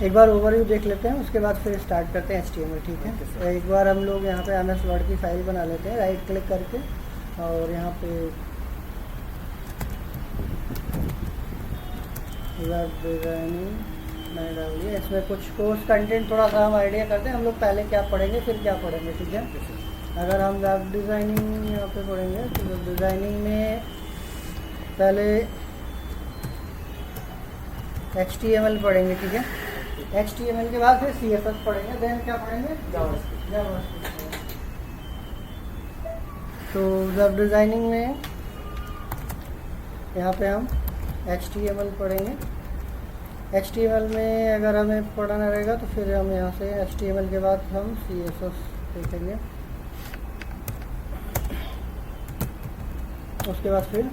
एक बार ओवरव्यू देख लेते हैं, उसके बाद फिर स्टार्ट करते हैं HTML, ठीक है। एक बार हम लोग यहाँ पे MS वर्ड की फ़ाइल बना लेते हैं, राइट क्लिक करके, और यहाँ पे वेब डिज़ाइनिंग मैंने डाल दिया। इसमें कुछ कोर्स कंटेंट थोड़ा सा हम आइडिया करते हैं, हम लोग पहले क्या पढ़ेंगे फिर क्या पढ़ेंगे, ठीक है। अगर हम वेब डिज़ाइनिंग यहाँ पे पढ़ेंगे तो वेब डिज़ाइनिंग में पहले HTML पढ़ेंगे, ठीक है। HTML के बाद फिर CSS पढ़ेंगे, देन क्या पढ़ेंगे, जावास्क्रिप्ट। तो वेब डिज़ाइनिंग में यहाँ पे हम HTML पढ़ेंगे। HTML में अगर हमें पढ़ना रहेगा तो फिर हम यहाँ से HTML के बाद हम CSS देखेंगे, उसके बाद फिर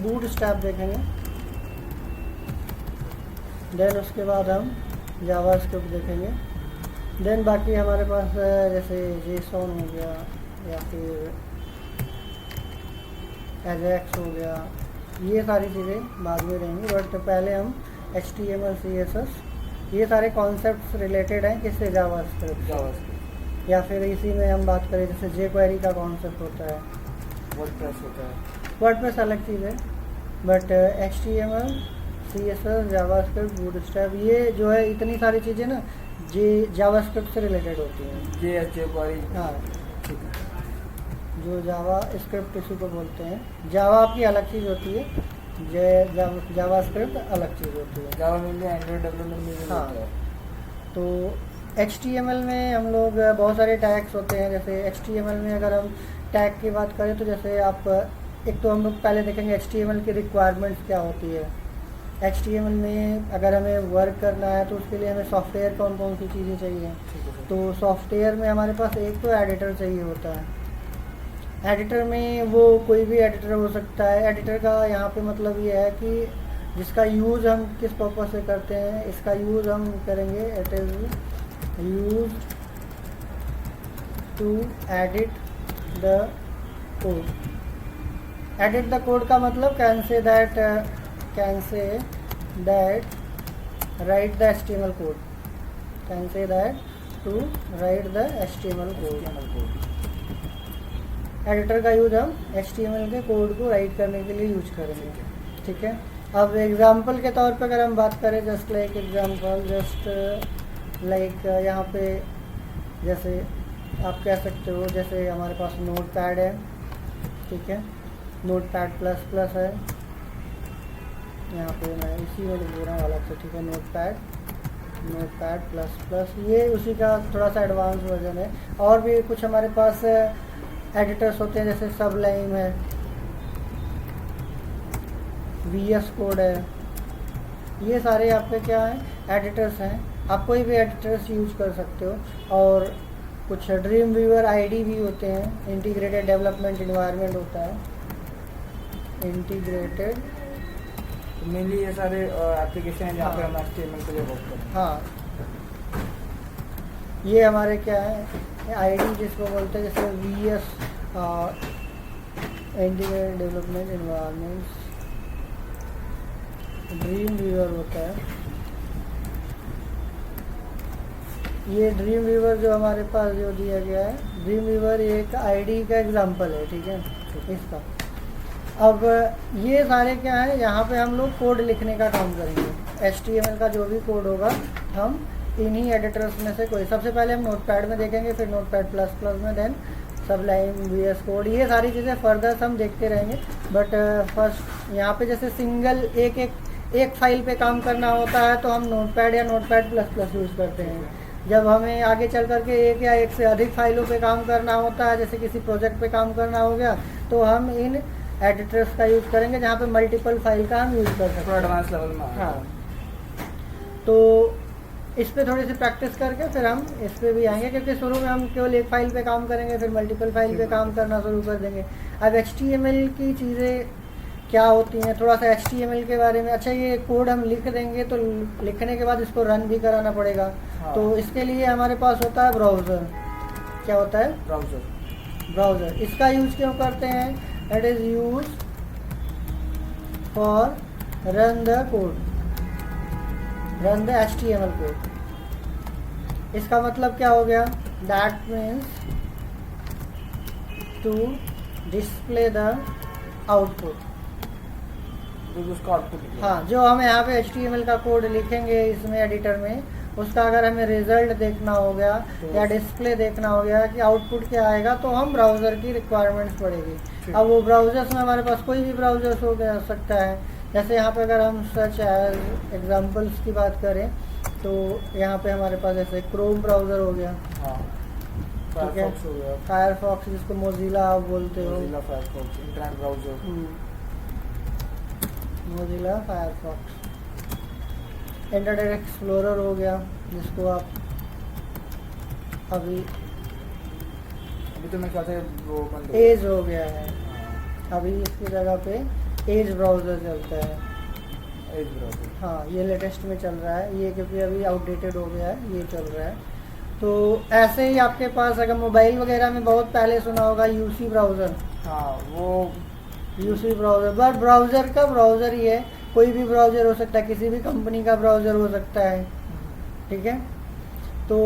बूटस्ट्रैप देखेंगे, देन उसके बाद हम जावास्क्रिप्ट देखेंगे। देन बाकी हमारे पास जैसे JSON हो गया या फिर AJAX हो गया, ये सारी चीज़ें बाद में रहेंगी, बट पहले हम HTML CSS ये सारे कॉन्सेप्ट्स रिलेटेड हैं किससे, जावास्क्रिप्ट। या फिर इसी में हम बात करें जैसे jQuery का कॉन्सेप्ट होता है, वर्डप्रेस होता है, वर्डप्रेस अलग चीज़ है, but HTML CSS JavaScript bootstrap ये जो है इतनी सारी चीज़ें ना जे जावास्क्रिप्ट से रिलेटेड होती हैं। jQuery, हाँ, ठीक है। जो जावा स्क्रिप्ट इसी को बोलते हैं। जावा आपकी अलग चीज़ होती है, जावास्क्रिप्ट अलग चीज़ होती है। जावा में भी एंड्रॉइड डेवलपमेंट में भी हाँ, होता है। तो HTML में हम लोग बहुत सारे टैग्स होते हैं। जैसे HTML में अगर हम टैग की बात करें तो जैसे आप एक तो हम लोग पहले देखेंगे HTML की रिक्वायरमेंट्स क्या होती है। HTML में अगर हमें वर्क करना है तो उसके लिए हमें सॉफ्टवेयर कौन कौन सी चीज़ें चाहिए। तो सॉफ्टवेयर में हमारे पास एक तो एडिटर चाहिए होता है। एडिटर में वो कोई भी एडिटर हो सकता है। एडिटर का यहाँ पे मतलब ये है कि जिसका यूज़ हम किस पर्पज़ से करते हैं, इसका यूज़ हम करेंगे, it is use to edit the code. Edit the code का मतलब can say that write the HTML code, can say that to write the HTML code. Editor का यूज हम HTML के कोड को राइट करने के लिए यूज करेंगे, ठीक है। अब एग्जांपल के तौर पे अगर हम बात करें, just like example, just like यहाँ पे जैसे आप कह सकते हो, जैसे हमारे पास नोटपैड है, ठीक है, नोटपैड प्लस प्लस है, यहाँ पे मैं इसी में लिख रहा हूँ अलग से, ठीक है, नोटपैड प्लस प्लस, ये उसी का थोड़ा सा एडवांस वर्जन है। और भी कुछ हमारे पास एडिटर्स होते हैं, जैसे सबलाइन है, VS कोड है, ये सारे आपके क्या हैं, एडिटर्स हैं। आप कोई भी एडिटर्स यूज कर सकते हो। और कुछ ड्रीम व्यूअर ID भी होते हैं, इंटीग्रेटेड डेवलपमेंट इन्वायरमेंट होता है, इंटीग्रेटेड। मेनली ये सारे एप्लीकेशन हैं जहाँ पे हम HTML के लिए वर्क करते हैं। हाँ, ये हमारे क्या है ID जिसको बोलते हैं, जैसे VS integrated development environment, dream viewer होता है। ये ड्रीम व्यूअर जो हमारे पास जो दिया गया है, ड्रीम व्यूअर एक ID का एग्जांपल है, ठीक है, इसका। अब ये सारे क्या है, यहाँ पे हम लोग कोड लिखने का काम करेंगे। HTML का जो भी कोड होगा हम इन्हीं एडिटर्स में से कोई, सबसे पहले हम नोटपैड में देखेंगे, फिर नोटपैड प्लस प्लस में, देन सबलाइन, VS कोड, ये सारी चीज़ें फर्दर हम देखते रहेंगे। बट फर्स्ट यहाँ पे जैसे सिंगल एक फाइल पे काम करना होता है तो हम नोटपैड या नोटपैड प्लस प्लस यूज़ करते हैं। जब हमें आगे चल करके एक या एक से अधिक फाइलों पे काम करना होता है, जैसे किसी प्रोजेक्ट पे काम करना हो गया, तो हम इन एडिटर्स का यूज़ करेंगे जहाँ पे मल्टीपल फाइल का हम यूज़ कर सकते हैं, एडवांस लेवल में। हाँ, तो इस पर थोड़ी सी प्रैक्टिस करके फिर हम इस पर भी आएंगे, क्योंकि शुरू में हम केवल एक फाइल पे काम करेंगे, फिर मल्टीपल फाइल पे काम करना शुरू कर देंगे। अब HTML की चीज़ें क्या होती हैं, थोड़ा सा HTML के बारे में। अच्छा, ये कोड हम लिख देंगे तो लिखने के बाद इसको रन भी कराना पड़ेगा। हाँ। तो इसके लिए हमारे पास होता है ब्राउज़र। क्या होता है? ब्राउज़र। इसका यूज क्यों करते हैं? It is use for run the code, run the HTML code. इसका मतलब क्या हो गया, that means to display the output. जो उसका आउटपुट निकलेगा। हाँ, जो हम यहाँ पे HTML का कोड लिखेंगे इसमें एडिटर में, उसका अगर हमें रिजल्ट देखना हो गया या डिस्प्ले देखना हो गया कि आउटपुट क्या आएगा, तो हम ब्राउज़र की रिक्वायरमेंट्स पड़ेगी। अब वो ब्राउज़र्स में हमारे पास कोई भी ब्राउज़र्स हो गया सकता है। जैसे यहाँ पे अगर हम सर्च एज एग्जांपल्स की बात करें तो यहाँ पे हमारे पास जैसे क्रोम ब्राउज़र हो गया, हाँ, ठीक है, फायरफॉक्स हो गया, फायरफॉक्स जिसको मोजिला आप बोलते हो, Mozilla Firefox, internet browser, Mozilla Firefox, internet explorer हो गया जिसको आप अभी तो मैं कहता है वो बंद हो एज हो गया है, गया। अभी इसकी जगह पे एज ब्राउज़र चलता है। एज ब्राउज़र, हाँ, ये लेटेस्ट में चल रहा है, ये क्योंकि अभी आउटडेटेड हो गया है, ये चल रहा है। तो ऐसे ही आपके पास अगर मोबाइल वगैरह में बहुत पहले सुना होगा यूसी ब्राउज़र, हाँ वो यूसी ब्राउज़र, बट ब्राउज़र का ब्राउज़र ही है, कोई भी ब्राउज़र हो सकता है, किसी भी कंपनी का ब्राउज़र हो सकता है, ठीक है। तो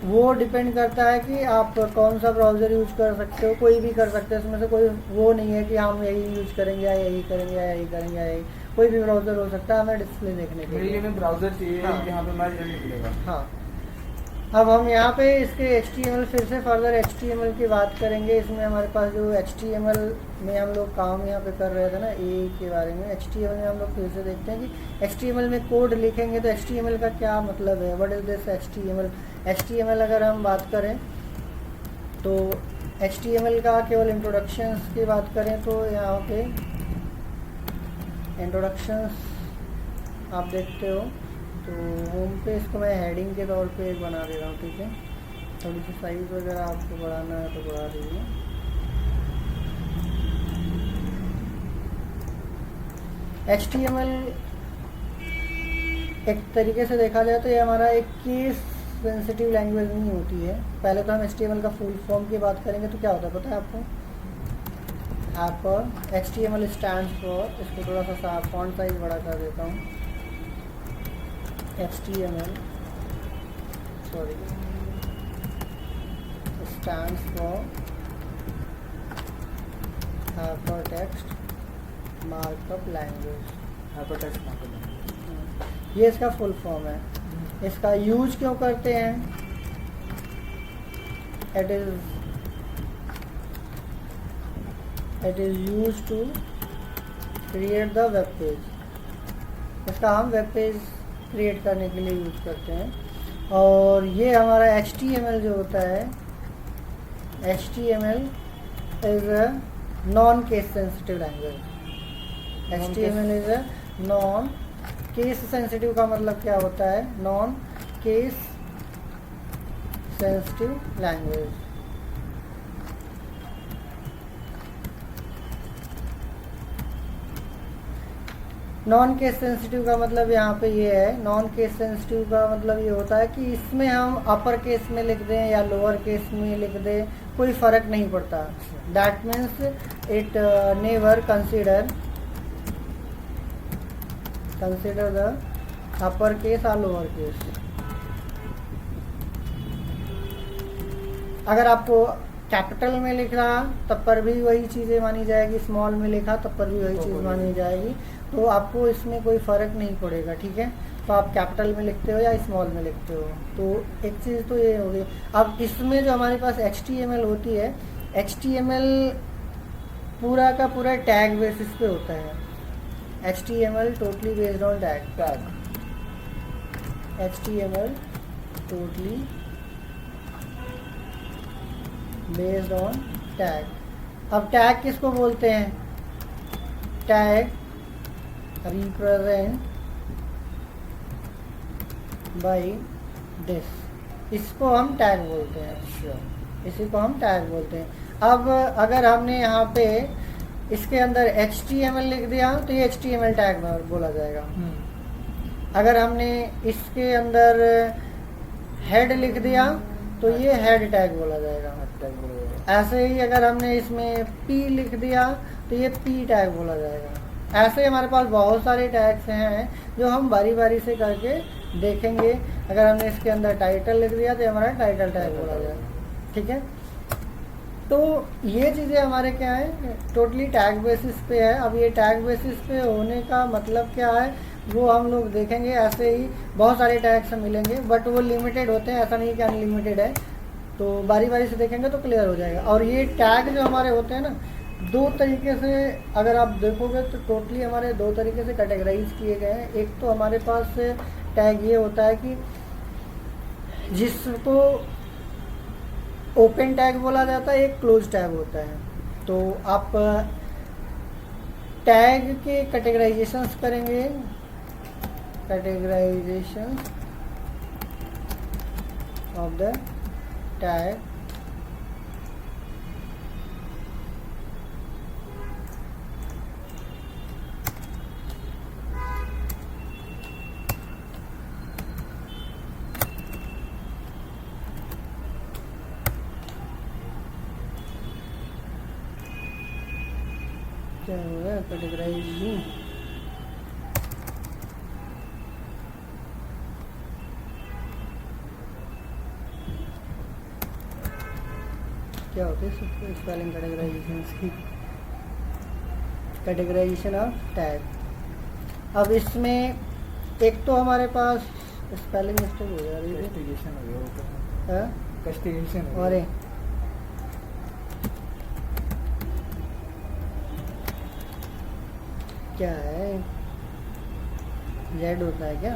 वो डिपेंड करता है कि आप कौन सा ब्राउज़र यूज कर सकते हो, कोई भी कर सकते हो, इसमें से कोई वो नहीं है कि हम यही यूज करेंगे या यही करेंगे या यही करेंगे या यही, कोई भी ब्राउज़र हो सकता है हमें डिस्प्ले देखने के मेरे लिए लिए। में ब्राउज़र चाहिए हाँ। जहाँ पे मेरा रिजल्ट निकलेगा। हाँ, अब हम यहाँ पे इसके HTML फिर से फर्दर HTML की बात करेंगे। इसमें हमारे पास जो HTML में हम लोग काम यहाँ पे कर रहे थे ना, ए के बारे में, HTML में हम लोग फिर से देखते हैं कि HTML में कोड लिखेंगे तो HTML का क्या मतलब है, what is this HTML। HTML अगर हम बात करें तो HTML का केवल इंट्रोडक्शंस की बात करें तो यहाँ पे इंट्रोडक्शंस आप देखते हो, तो होम पे इसको मैं हेडिंग के तौर पे एक बना दे रहा हूँ, ठीक है। थोड़ी सी साइज वगैरह आपको बढ़ाना है तो बढ़ा दीजिए। HTML एक तरीके से देखा जाए तो ये हमारा एक केस सेंसिटिव लैंग्वेज नहीं होती है। पहले तो हम HTML का फुल फॉर्म की बात करेंगे तो क्या होता है पता है आपको, आपको HTML स्टैंड्स फॉर, इसको थोड़ा सा फॉन्ट साइज बड़ा कर देता हूँ, HTML stands for Hypertext Markup Language। Hypertext markup language, ये इसका फुल फॉर्म है। इसका यूज क्यों करते हैं, it is use to create the web page. इसका हम वेब पेज क्रिएट करने के लिए यूज करते हैं। और ये हमारा HTML जो होता है, HTML is a non case sensitive language. HTML is a non case sensitive का मतलब क्या होता है, non case sensitive language. Non case sensitive का मतलब यहाँ पे ये है, नॉन केस सेंसिटिव का मतलब ये होता है कि इसमें हम अपर केस में लिख दें या लोअर केस में लिख दें, कोई फर्क नहीं पड़ता। That means it never consider the upper case और लोअर केस। अगर आपको कैपिटल में लिखा तब पर भी वही चीज़ें मानी जाएगी, स्मॉल में लिखा तब पर भी वही चीज़ मानी जाएगी, तो आपको इसमें कोई फ़र्क नहीं पड़ेगा, ठीक है। तो आप कैपिटल में लिखते हो या स्मॉल में लिखते हो, तो एक चीज़ तो ये होगी। अब इसमें जो हमारे पास HTML होती है, HTML पूरा का पूरा टैग बेसिस पे होता है। HTML totally based on tag. HTML totally based on tag. अब टैग किसको बोलते हैं, टैग रिप्रेजेंट बाई दिस, इसको हम टैग बोलते हैं, इसी को हम टैग बोलते हैं। अब अगर हमने यहाँ पे इसके अंदर HTML लिख दिया तो ये HTML टैग बोला जाएगा। अगर हमने इसके अंदर हेड लिख दिया तो ये हेड टैग बोला जाएगा। ऐसे ही अगर हमने इसमें P लिख दिया तो ये P टैग बोला जाएगा। ऐसे हमारे पास बहुत सारे टैग्स हैं जो हम बारी बारी से करके देखेंगे, अगर हमने इसके अंदर टाइटल लिख दिया तो ये हमारा टाइटल टैग बोला जाएगा, ठीक है। तो ये चीज़ें हमारे क्या है, टोटली टैग बेसिस पे है। अब ये टैग बेसिस पे होने का मतलब क्या है वो हम लोग देखेंगे। ऐसे ही बहुत सारे टैग्स मिलेंगे बट वो लिमिटेड होते हैं, ऐसा नहीं कि अनलिमिटेड है। तो बारी बारी से देखेंगे तो क्लियर हो जाएगा। और ये टैग जो हमारे होते हैं ना, दो तरीके से अगर आप देखोगे तो टोटली हमारे दो तरीके से कैटेगराइज किए गए हैं। एक तो हमारे पास टैग ये होता है कि जिसको ओपन टैग बोला जाता है, एक क्लोज टैग होता है। तो आप टैग के कैटेगराइजेशंस करेंगे, कैटेगराइजेशन ऑफ द टैग, क्या होगा कैटेगराइजिंग, क्या होती है स्पेलिंग कैटेगराइजेशन की, कैटेगराइजेशन ऑफ टैग। अब इसमें एक तो हमारे पास स्पेलिंग मिस्टेक हो जा रही है, कैस्टिगेशन हो गया, वो तो हाँ? कैस्टिगेशन हो और गया। क्या है, जेड होता है क्या,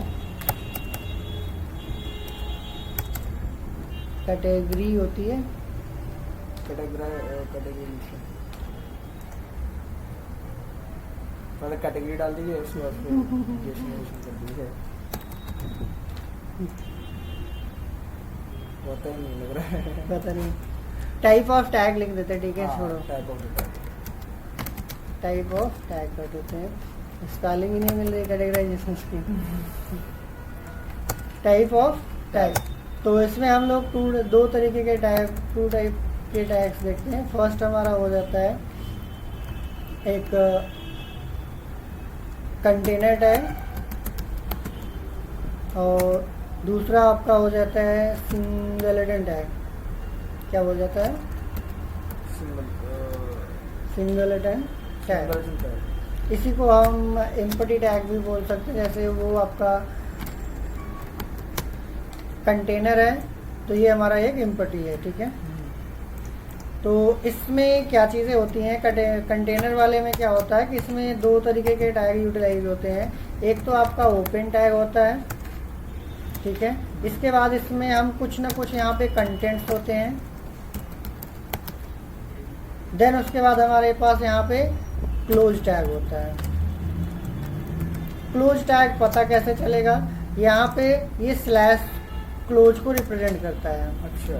कैटेगरी होती है, कैटेगराइजेशन पहले कैटेगरी डाल दीजिए, उसके बाद फिर डेस्टिनेशन कर दीजिए। पता ही नहीं लग रहा है। पता नहीं, टाइप ऑफ टैग लिख देते, ठीक है, छोड़ो, type of tag, type of tag कर देते हैं। स्पेलिंग ही नहीं मिल रही कैटेगराइजेशन की। टाइप ऑफ टैग, तो इसमें हम लोग दो तरीके के टैग, टू टाइप के टैग्स देखते हैं। फर्स्ट हमारा हो जाता है एक कंटेनर टैग और दूसरा आपका हो जाता है सिंगलेटन टैग। क्या हो जाता है, सिंगलेटन टैग। इसी को हम एम्पटी टैग भी बोल सकते हैं। जैसे वो आपका कंटेनर है तो ये हमारा एक एम्पटी है, ठीक है। तो इसमें क्या चीज़ें होती हैं, कंटेनर वाले में क्या होता है कि इसमें दो तरीके के टैग यूटिलाइज होते हैं। एक तो आपका ओपन टैग होता है, ठीक है। इसके बाद इसमें हम कुछ ना कुछ यहाँ पे कंटेंट्स होते हैं। देन उसके बाद हमारे पास यहाँ पे क्लोज टैग होता है। क्लोज टैग पता कैसे चलेगा, यहाँ पे ये स्लैश क्लोज को रिप्रेजेंट करता है। अच्छा,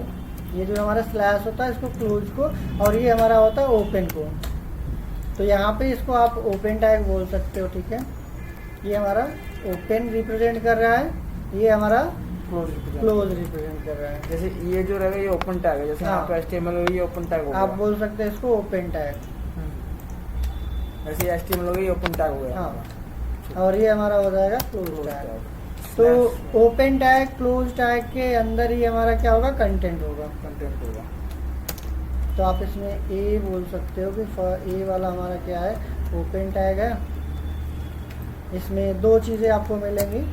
ये जो हमारा स्लैश होता है इसको क्लोज को, और ये हमारा होता है ओपन को। तो यहाँ पे इसको आप ओपन टैग बोल सकते हो, ठीक है। ये हमारा ओपन रिप्रेजेंट कर रहा है, ये हमारा क्लोज रिप्रेजेंट कर रहा है। जैसे ये जो रहेगा ये ओपन टैग है, जैसे हाँ। यहाँ पे HTML हो, ये ओपन टैग हो गया। आप बोल सकते हैं इसको ओपन टैग। जैसे HTML हो गया, ये ओपन टैग हो गया। हाँ, और ये हमारा हो जाएगा क्लोज टैग। तो ओपन टैग क्लोज टैग के अंदर ही हमारा क्या होगा, कंटेंट होगा। कंटेंट होगा। तो आप इसमें ए बोल सकते हो कि ए वाला हमारा क्या है, ओपन टैग है। इसमें दो चीज़ें आपको मिलेंगी,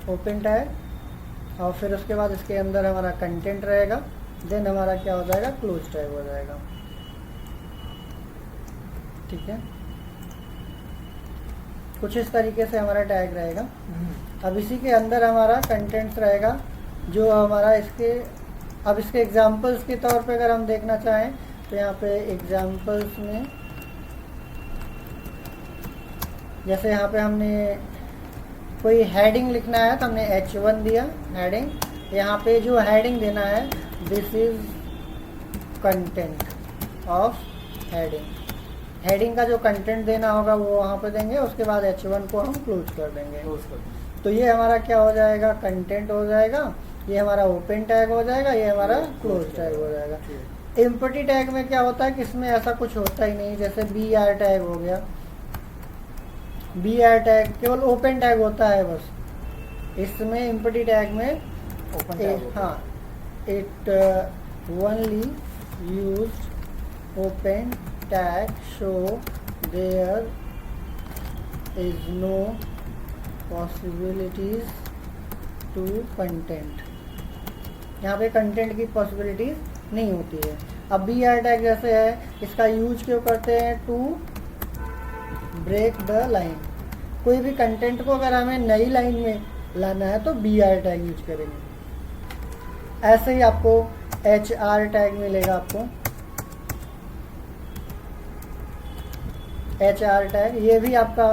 ओपन टैग और फिर उसके बाद इसके अंदर हमारा कंटेंट रहेगा। देन हमारा क्या हो जाएगा, क्लोज टैग हो जाएगा, ठीक है। कुछ इस तरीके से हमारा टैग रहेगा। अब इसी के अंदर हमारा कंटेंट्स रहेगा जो हमारा अब इसके एग्जांपल्स के तौर पे अगर हम देखना चाहें तो यहाँ पे एग्जांपल्स में जैसे यहाँ पे हमने कोई हेडिंग लिखना है तो हमने H1 दिया हेडिंग। यहाँ पे जो हेडिंग देना है, this is content of heading. Heading का जो कंटेंट देना होगा वो वहाँ पे देंगे, उसके बाद H1 को हम क्लोज कर देंगे। तो ये हमारा क्या हो जाएगा, कंटेंट हो जाएगा, ये हमारा ओपन टैग हो जाएगा, ये हमारा क्लोज टैग हो जाएगा। एम्पटी टैग में क्या होता है कि इसमें ऐसा कुछ होता ही नहीं। जैसे BR टैग हो गया, BR टैग केवल ओपन टैग होता है बस, इसमें एम्प्टी टैग में ओपन टैग होता है। हाँ, it only used open tag show there is no possibilities to content. यहाँ पे कंटेंट की पॉसिबिलिटीज नहीं होती है। अब BR टैग जैसे है, इसका यूज क्यों करते हैं? To break the line. कोई भी कंटेंट को अगर हमें नई लाइन में लाना है तो BR टैग यूज करेंगे। ऐसे ही आपको HR टैग मिलेगा। आपको HR टैग ये भी आपका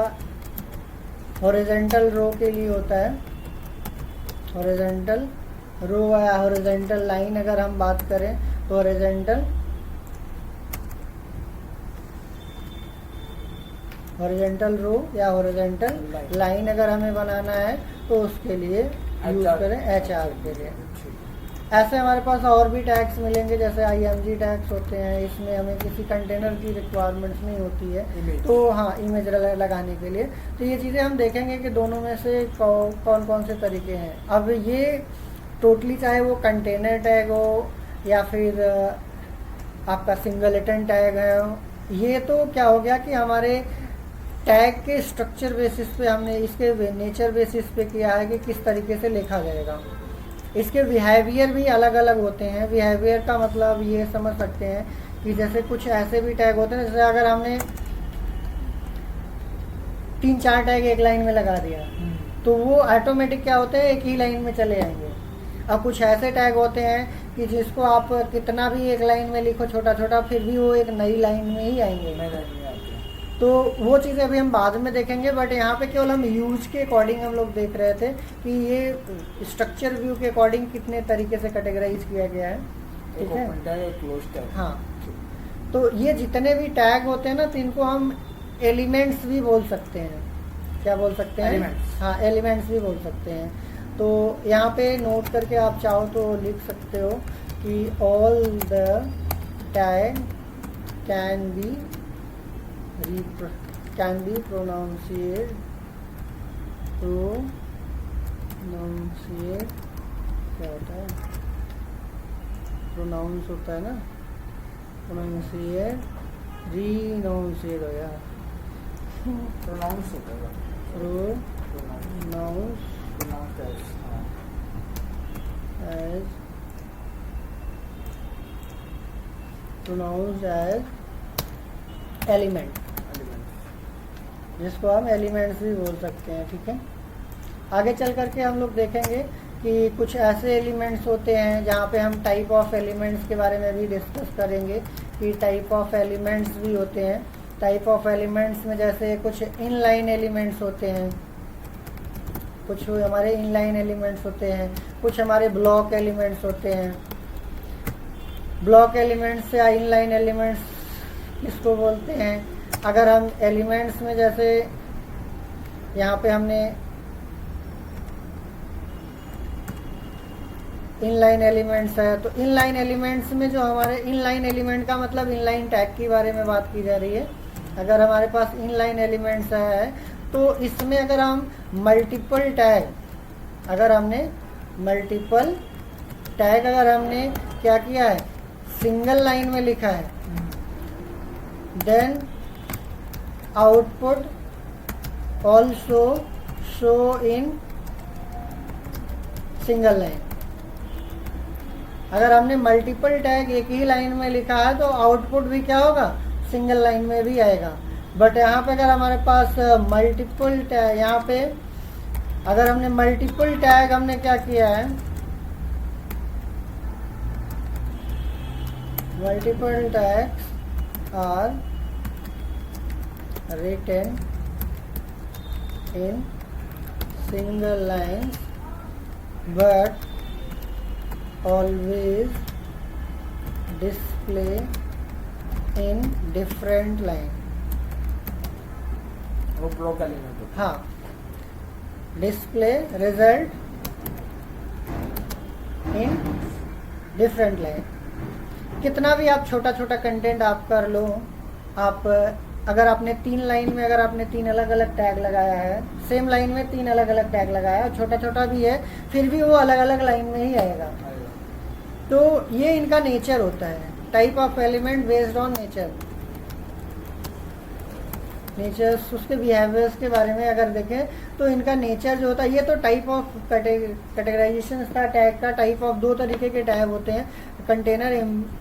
हॉरिजॉन्टल रो के लिए होता है। हॉरिजॉन्टल रो या हॉरिजॉन्टल लाइन अगर हम बात करें तो हॉरिजॉन्टल रो या हॉरिजॉन्टल लाइन अगर हमें बनाना है तो उसके लिए यूज करें HR के लिए। ऐसे हमारे पास और भी टैग्स मिलेंगे, जैसे IMG टैग्स होते हैं। इसमें हमें किसी कंटेनर की रिक्वायरमेंट्स नहीं होती है, तो हाँ, इमेज लगाने के लिए। तो ये चीज़ें हम देखेंगे कि दोनों में से कौन कौन से तरीके हैं। अब ये टोटली चाहे वो कंटेनर टैग हो या फिर आपका सिंगलेटन टैग है, ये तो क्या हो गया कि हमारे टैग के स्ट्रक्चर बेसिस पे हमने इसके नेचर बेसिस पे किया है कि किस तरीके से लिखा जाएगा। इसके बिहेवियर भी अलग अलग होते हैं। बिहेवियर का मतलब ये समझ सकते हैं कि जैसे कुछ ऐसे भी टैग होते हैं, जैसे अगर हमने 3-4 टैग एक लाइन में लगा दिया तो वो ऑटोमेटिक क्या होते हैं, एक ही लाइन में चले आएंगे। अब कुछ ऐसे टैग होते हैं कि जिसको आप कितना भी एक लाइन में लिखो छोटा छोटा, फिर भी वो एक नई लाइन में ही आएंगे। तो वो चीज़ें अभी हम बाद में देखेंगे, बट यहाँ पे केवल हम यूज के अकॉर्डिंग हम लोग देख रहे थे कि ये स्ट्रक्चर व्यू के अकॉर्डिंग कितने तरीके से कैटेगराइज किया गया है। ठीक है, हाँ। तो ये जितने भी टैग होते हैं ना, तो इनको हम एलिमेंट्स भी बोल सकते हैं। क्या बोल सकते हैं? एलिमेंट्स। हाँ, एलिमेंट्स भी बोल सकते हैं। तो यहाँ पे नोट करके आप चाहो तो लिख सकते हो कि all the tag can be pronunciated क्या होता है? प्रोनाउंस होता है ना, प्रोनाउंसिएट, रीनाउंसिएट हो गया, प्रोनाउंस होता है, प्रोनाउंस एज एलिमेंट, जिसको हम एलिमेंट्स भी बोल सकते हैं। ठीक है, आगे चल करके हम लोग देखेंगे कि कुछ ऐसे एलिमेंट्स होते हैं जहाँ पे हम टाइप ऑफ एलिमेंट्स के बारे में भी डिस्कस करेंगे कि टाइप ऑफ एलिमेंट्स भी होते हैं। टाइप ऑफ एलिमेंट्स में जैसे कुछ इनलाइन एलिमेंट्स होते हैं, कुछ हमारे इनलाइन एलिमेंट्स होते हैं, कुछ हमारे ब्लॉक एलिमेंट्स होते हैं। ब्लॉक एलिमेंट्स या इनलाइन एलिमेंट्स किसको बोलते हैं? अगर हम एलिमेंट्स में जैसे यहाँ पे हमने इनलाइन एलिमेंट्स है, तो इनलाइन एलिमेंट्स में जो हमारे इनलाइन एलिमेंट का मतलब इनलाइन टैग की बारे में बात की जा रही है। अगर हमारे पास इनलाइन एलिमेंट्स है तो इसमें अगर हम मल्टीपल टैग, अगर हमने मल्टीपल टैग अगर हमने क्या किया है, सिंगल लाइन में लिखा है, then output also show in single line. अगर हमने मल्टीपल टैग एक ही लाइन में लिखा है तो आउटपुट भी क्या होगा, सिंगल लाइन में भी आएगा। बट यहाँ पे अगर हमारे पास मल्टीपल टैग, यहाँ पे अगर हमने मल्टीपल टैग हमने क्या किया है, multiple tags are written in single lines but always display in different line। वो ब्लॉक एलिमेंट होता है। हाँ, display result in different line. कितना भी आप छोटा छोटा कंटेंट आप कर लो, आप अगर आपने 3 लाइन में अगर आपने 3 अलग अलग टैग लगाया है, सेम लाइन में 3 अलग अलग टैग लगाया है, छोटा छोटा भी है, फिर भी वो अलग अलग लाइन में ही आएगा। तो ये इनका नेचर होता है, type of element based on nature. Natures उसके बिहेवियर्स के बारे में अगर देखें तो इनका नेचर जो होता है, ये तो टाइप ऑफ कैटेगराइजेशन था टैग का। टाइप ऑफ 2 तरीके के टैग होते हैं, कंटेनर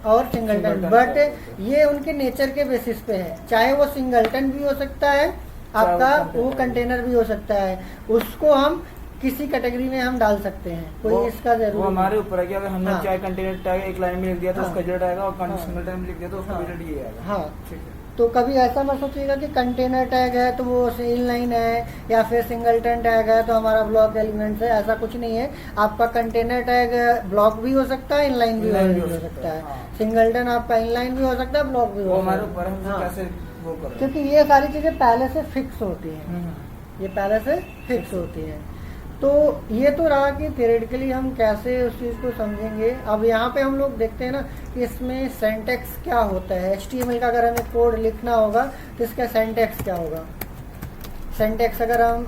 और सिंगलटन, बट ये उनके नेचर के बेसिस पे है। चाहे वो सिंगलटन भी हो सकता है आपका, वो कंटेनर भी हो सकता है, उसको हम किसी कैटेगरी में हम डाल सकते हैं, कोई इसका जरूर वो हमारे ऊपर है कि अगर हमने हाँ। चाहे कंटेनर टैग एक लाइन में लिख दिया तो हाँ। उसका रिजल्ट आएगा, और हाँ। सिंगल टाइम लिख दिया तो उसका हाँ। रिजल्ट ये आएगा। हाँ। ठीक है। तो कभी ऐसा मत सोचिएगा कि कंटेनर टैग है तो वो इनलाइन है, या फिर सिंगलटन टैग है तो हमारा ब्लॉक एलिमेंट्स है, ऐसा कुछ नहीं है। आपका कंटेनर टैग ब्लॉक भी हो सकता है, इनलाइन भी हो सकता है, हाँ। सिंगलटन आपका इनलाइन भी हो सकता है, ब्लॉक भी वो हो हमारे सकता ऊपर है। हम हाँ। कैसे वो करें, क्योंकि ये सारी चीजें पहले से फिक्स होती हैं, हम्म। ये पहले से फिक्स होती हैं। तो ये तो रहा कि थियोरेटिकली हम कैसे उस चीज़ को समझेंगे। अब यहाँ पे हम लोग देखते हैं ना कि इसमें सिंटैक्स क्या होता है। HTML का अगर हमें कोड लिखना होगा तो इसका सिंटैक्स क्या होगा। सिंटैक्स अगर हम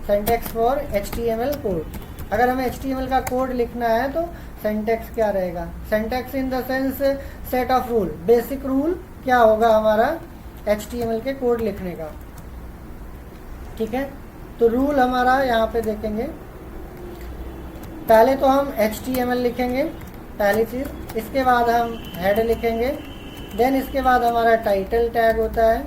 सिंटैक्स फॉर HTML कोड, अगर हमें HTML का कोड लिखना है तो सिंटैक्स क्या रहेगा। Syntax in the sense set of rule, basic rule क्या होगा हमारा HTML के कोड लिखने का। ठीक है, तो रूल हमारा यहाँ पे देखेंगे। पहले तो हम HTML लिखेंगे पहली चीज़, इसके बाद हम हेड लिखेंगे, देन इसके बाद हमारा टाइटल टैग होता है,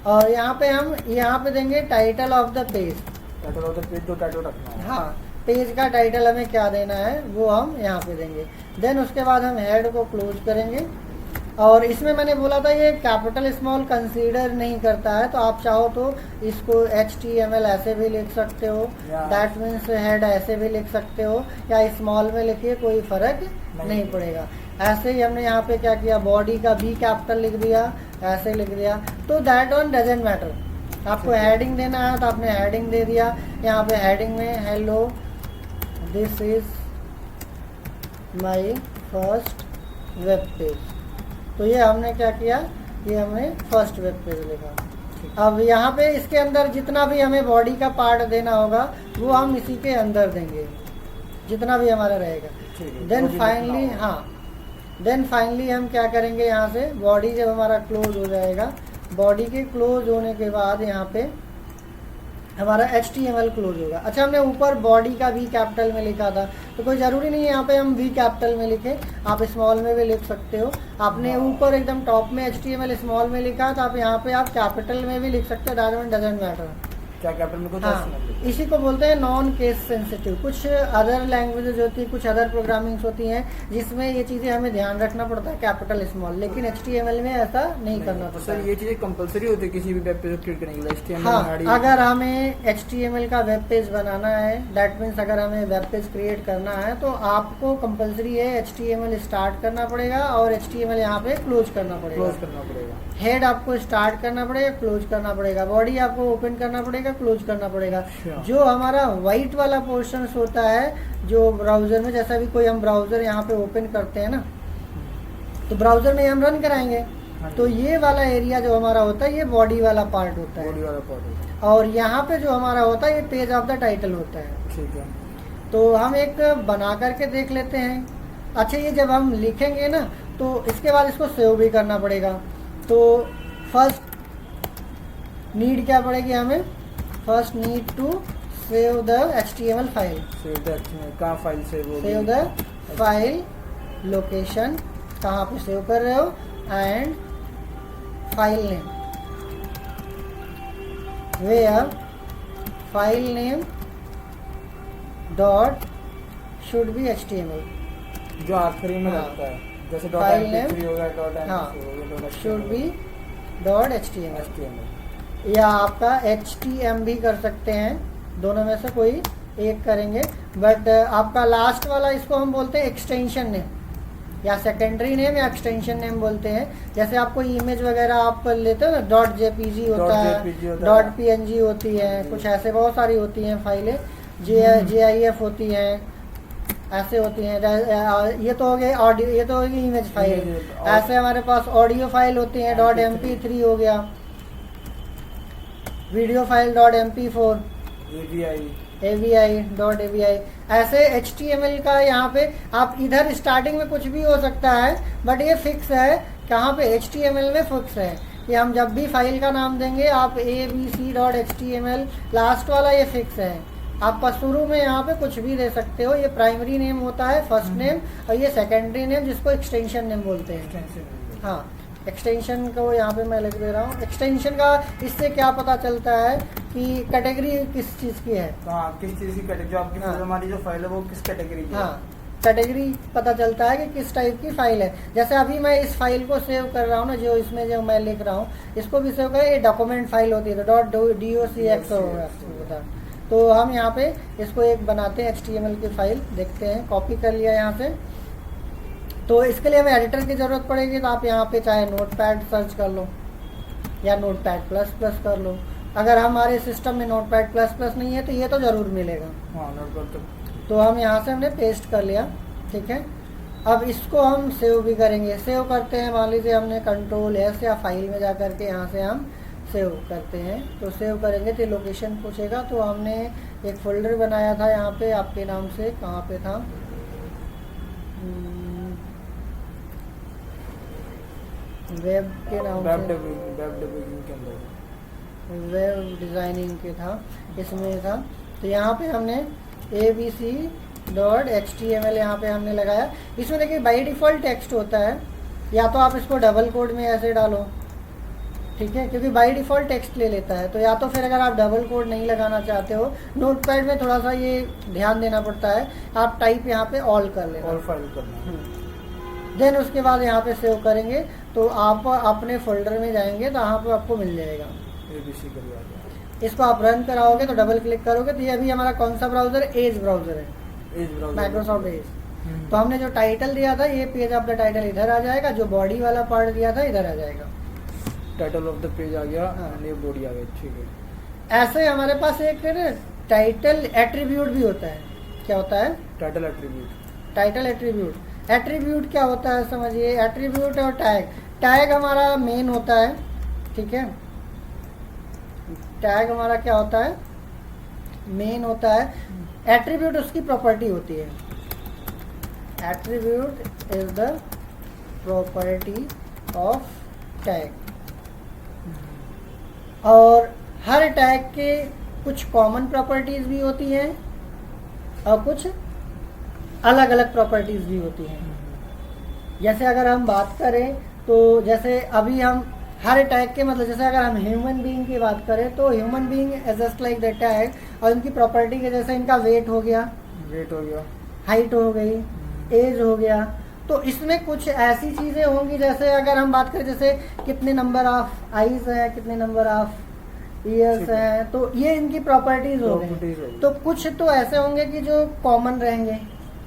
और यहाँ पे हम यहाँ पे देंगे title of the page. Title of the page तो टाइटल रखना है। हाँ, पेज का टाइटल हमें क्या देना है वो हम यहाँ पे देंगे। देन उसके बाद हम हेड को क्लोज करेंगे। और इसमें मैंने बोला था ये कैपिटल स्मॉल कंसीडर नहीं करता है, तो आप चाहो तो इसको HTML ऐसे भी लिख सकते हो, दैट मीन्स हेड ऐसे भी लिख सकते हो, या स्मॉल में लिखिए, कोई फर्क नहीं पड़ेगा। ऐसे ही हमने यहाँ पे क्या किया, बॉडी का B कैपिटल लिख दिया, ऐसे लिख दिया, तो दैट वन डजेंट मैटर। आपको हेडिंग देना है तो आपने हेडिंग दे दिया। यहाँ पे हेडिंग में hello this is my first web page, तो ये हमने क्या किया, ये हमने फर्स्ट वेब पेज लिखा। अब यहाँ पे इसके अंदर जितना भी हमें बॉडी का पार्ट देना होगा वो हम इसी के अंदर देंगे, जितना भी हमारा रहेगा। देन फाइनली देन फाइनली हम क्या करेंगे, यहाँ से बॉडी जब हमारा क्लोज हो जाएगा, बॉडी के क्लोज होने के बाद यहाँ पे हमारा HTML क्लोज होगा। अच्छा, हमने ऊपर बॉडी का V कैपिटल में लिखा था, तो कोई ज़रूरी नहीं है यहाँ पे हम V कैपिटल में लिखें, आप स्मॉल में भी लिख सकते हो। आपने ऊपर एकदम टॉप में HTML स्मॉल में लिखा, तो आप यहाँ पे आप कैपिटल में भी लिख सकते हो, दैट डजंट मैटर। क्या कैपिटल में कुछ हाँ, इसी को बोलते हैं नॉन केस सेंसिटिव। कुछ अदर लैंग्वेजेज होती है, कुछ अदर प्रोग्रामिंग्स होती हैं जिसमें ये चीज़ें हमें ध्यान रखना पड़ता है, कैपिटल स्मॉल, लेकिन HTML में ऐसा नहीं करना पड़ता सर। है। ये चीजें कंपलसरी होती है किसी भी वेब पेज को क्रिएट करने के लिए, HTML हाँ, अगर हमें HTML का वेब पेज बनाना है, दैट मीन्स अगर हमें वेब पेज क्रिएट करना है तो आपको कंपलसरी है HTML स्टार्ट करना पड़ेगा और HTML यहाँ पे क्लोज करना पड़ेगा। हेड आपको स्टार्ट करना पड़ेगा, क्लोज करना पड़ेगा, बॉडी आपको ओपन करना पड़ेगा, क्लोज करना पड़ेगा। जो हमारा वाइट वाला पोर्शन होता है जो ब्राउजर में, जैसा भी कोई हम ब्राउजर यहाँ पे ओपन करते हैं ना, तो ब्राउजर में हम रन कराएंगे, तो ये वाला एरिया जो हमारा होता है ये बॉडी वाला पार्ट होता है, और यहाँ पे जो हमारा होता है ये पेज ऑफ द टाइटल होता है। ठीक है, तो हम एक बना करके देख लेते हैं। अच्छा, ये जब हम लिखेंगे ना तो इसके बाद इसको सेव भी करना पड़ेगा। तो फर्स्ट नीड क्या पड़ेगी हमें, first need to save the HTML file. कहाँ फाइल सेव होगी, सेव द फाइल लोकेशन, कहाँ पे सेव कर रहे हो, and file name, where file name dot should be HTML, जो आखिरी में हाँ। लगता है, जैसे फाइल नेम, .mp3 होगा, हाँ, should be dot HTML, HTML। या आपका HTML भी कर सकते हैं, दोनों में से कोई एक करेंगे। बट आपका लास्ट वाला इसको हम बोलते हैं एक्सटेंशन नेम, या सेकेंडरी नेम या एक्सटेंशन नेम बोलते हैं। जैसे आपको इमेज वगैरह आप लेते हो ना, .jpg होता है, .png होती है, कुछ ऐसे बहुत सारी होती हैं फाइलें, JIF होती हैं, ऐसे होती हैं। ये तो हो गए ऑडियो, ये तो होगी इमेज फाइल। Image, ऐसे हमारे पास ऑडियो फाइल होती हैं, .mp3 हो गया, वीडियो फाइल .mp4, avi. ऐसे HTML का यहाँ पे आप इधर स्टार्टिंग में कुछ भी हो सकता है, बट ये फिक्स है, कहाँ पे HTML में फिक्स है। ये हम जब भी फाइल का नाम देंगे आप abc.html, लास्ट वाला ये फिक्स है। आपका शुरू में यहाँ पे कुछ भी दे सकते हो। ये प्राइमरी नेम होता है, फर्स्ट नेम, और ये सेकेंडरी नेम जिसको एक्सटेंशन नेम बोलते हैं। हाँ, एक्सटेंशन को यहाँ पे मैं लिख दे रहा हूँ। एक्सटेंशन का इससे क्या पता चलता है कि कैटेगरी किस चीज़ की है। हाँ, किस चीज़ की कैटेगरी, जो आपकी हमारी जो फाइल है वो किस कैटेगरी की है। हाँ, कैटेगरी पता चलता है कि किस टाइप की फाइल है। जैसे अभी मैं इस फाइल को सेव कर रहा हूँ ना, जो इसमें जो मैं लिख रहा हूँ, इसको भी सेव करें। ये डॉक्यूमेंट फाइल होती है, तो .docx होगा। तो हम यहाँ पे इसको एक बनाते हैं HTML की फाइल, देखते हैं। कॉपी कर लिया यहाँ से। तो इसके लिए हमें एडिटर की ज़रूरत पड़ेगी, तो आप यहाँ पे चाहे नोटपैड सर्च कर लो या नोटपैड++ कर लो। अगर हमारे सिस्टम में नोटपैड++ नहीं है तो ये तो ज़रूर मिलेगा। हाँ, नोटपैड। तो हम यहाँ से हमने पेस्ट कर लिया, ठीक है। अब इसको हम सेव भी करेंगे। सेव करते हैं, मान लीजिए हमने Ctrl+S या फाइल में जा करके यहाँ से हम सेव करते हैं। तो सेव करेंगे तो लोकेशन पूछेगा। तो हमने एक फोल्डर बनाया था यहाँ पे आपके नाम से, कहाँ पे था, वेब के नाम से, वेब डिज़ाइनिंग के था, इसमें था। तो यहाँ पे हमने abc.html यहाँ पे हमने लगाया। इसमें देखिए बाई डिफ़ॉल्ट टेक्स्ट होता है, या तो आप इसको डबल कोड में ऐसे डालो, ठीक है, क्योंकि बाई डिफ़ॉल्ट टेक्स्ट ले लेता है। तो या तो फिर अगर आप डबल कोड नहीं लगाना चाहते हो, नोटपैड में थोड़ा सा ये ध्यान देना पड़ता है, आप टाइप यहाँ पे ऑल कर लेना, ऑल फाइल करना। देन उसके बाद यहाँ पे सेव करेंगे तो आप अपने फोल्डर में जाएंगे तो यहाँ पे आपको मिल जाएगा। ABC कर लिया। इसको आप रन कराओगे तो डबल क्लिक करोगे तो ये अभी हमारा कौन सा ब्राउज़र है, एज ब्राउज़र है, माइक्रोसॉफ्ट एज। तो हमने जो टाइटल दिया था, ये पेज ऑफ द टाइटल इधर आ जाएगा, जो बॉडी वाला पार्ट दिया था इधर आ जाएगा। टाइटल ऑफ द पेज आ गया, हाँ। ये बॉडी आ गई, ठीक है। ऐसे हमारे पास एक टाइटल एट्रीब्यूट भी होता है। क्या होता है? Title attribute. Title attribute. Attribute क्या होता है समझिए। एट्रीब्यूट और टैग। टैग हमारा मेन होता है, ठीक है। टैग हमारा क्या होता है, मेन होता है। एट्रीब्यूट उसकी प्रॉपर्टी होती है। Attribute is the property of tag. और हर टैग के कुछ कॉमन प्रॉपर्टीज भी होती हैं और कुछ अलग अलग प्रॉपर्टीज भी होती हैं। जैसे अगर हम बात करें तो जैसे अभी हम हर टैग के मतलब जैसे अगर हम ह्यूमन बीइंग की बात करें तो human being is just like that tag, और इनकी प्रॉपर्टी के जैसे इनका वेट हो गया, हाइट हो गई, एज हो गया। तो इसमें कुछ ऐसी चीज़ें होंगी, जैसे अगर हम बात करें जैसे कितने नंबर ऑफ आईज हैं, कितने नंबर ऑफ ईयर्स हैं, तो ये इनकी प्रॉपर्टीज हो गई। तो कुछ तो ऐसे होंगे कि जो कॉमन रहेंगे,